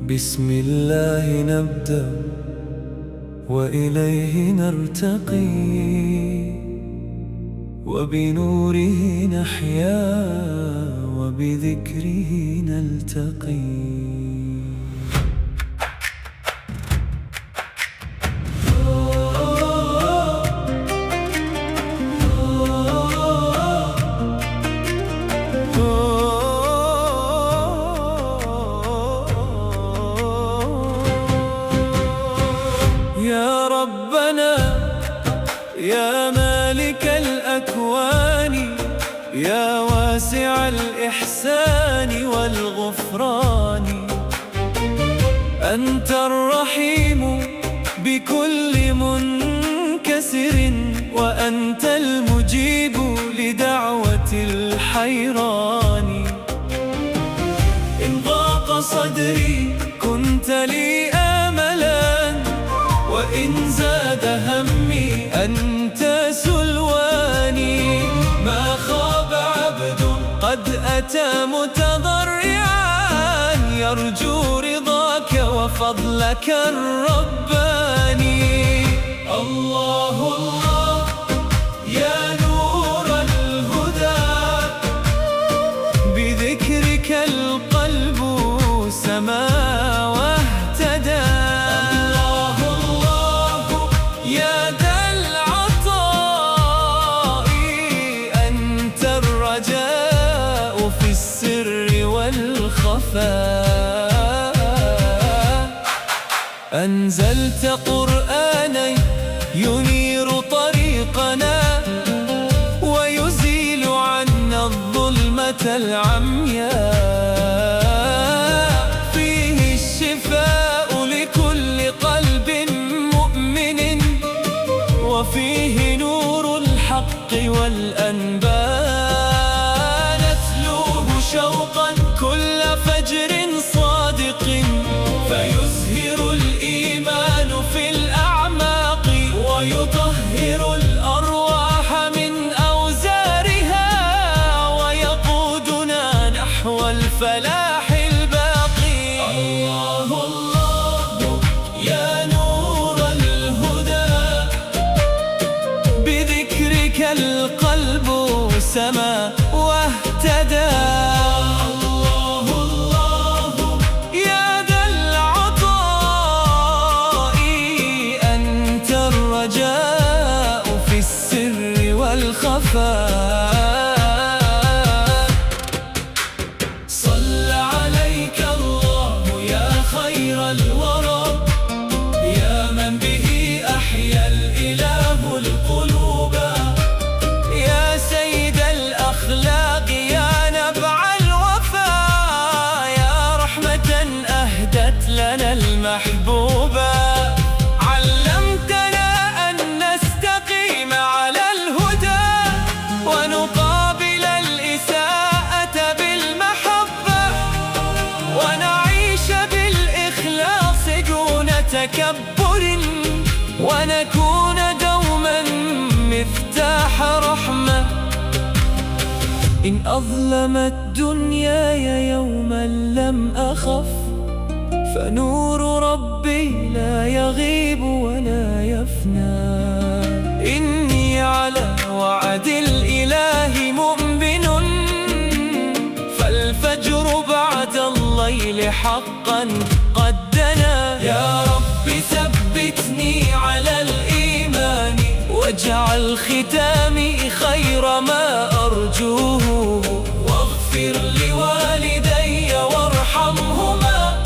بسم الله نبدأ وإليه نرتقي، وبنوره نحيا وبذكره نلتقي. يا ربنا يا مالك الأكوان، يا واسع الإحسان والغفران، أنت الرحيم بكل منكسر، وأنت المجيب لدعوة الحيران. إن ضاق صدري كنت لي آملا، وإن زاد همي أنت سلواني. ما خاب عبد قد أتى متضرعا، يرجو رضاك وفضلك الرباني. الله الله يا نور الهدى، بذكرك القلب سما واهتدى. أنزلت قرآنا ينير طريقنا، ويزيل عنا الظلمة العمياء. فيه الشفاء لكل قلب مؤمن، وفيه نور الحق والأنباء. نتلوه شوقا كل فجر صادق، فيزهر الإيمان في الأعماق، ويطهر الأرواح من أوزارها، ويقودنا نحو الفلاح الباقي. الله الله يا نور الهدى، بذكرك القلب سما واهتدى. صلى عليك الله يا خير الورى، يا من به أحيا الإله القلوب. يا سيد الأخلاق يا نبع الوفاء، يا رحمة أهدت لنا المحبوبة. تكبر، ونكون دوما مفتاح رحمة. إن أظلمت دنياي يوما لم أخف، فنور ربي لا يغيب ولا يفنى. إني على وعد الإله مؤمن، فالفجر بعد الليل حقا قد دنا. يا رب ثبتني على الإيمان، واجعل ختامي خير ما أرجوه. واغفر لوالدي وارحمهما،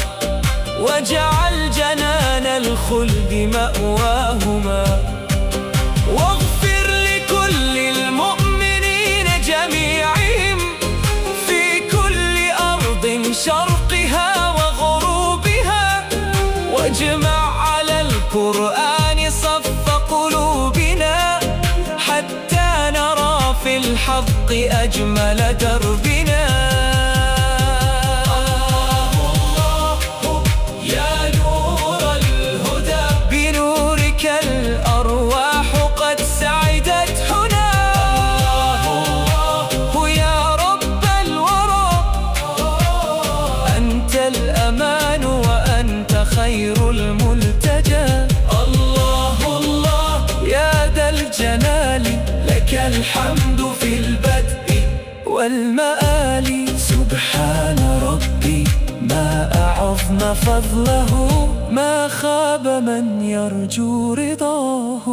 واجعل جنان الخلد مأواهما. واغفر لكل المؤمنين جميعهم، في كل أرض شرقها وغروبها. واجمع على القرآن صف قلوبنا، حتى نرى في الحق أجمل دربنا. الله يا نور الهدى، بنورك الأرواح قد سعدت هنا. الله يا رب الورى، الحمد في البدء والمآل. سبحان ربي ما أعظم فضله، ما خاب من يرجو رضاه.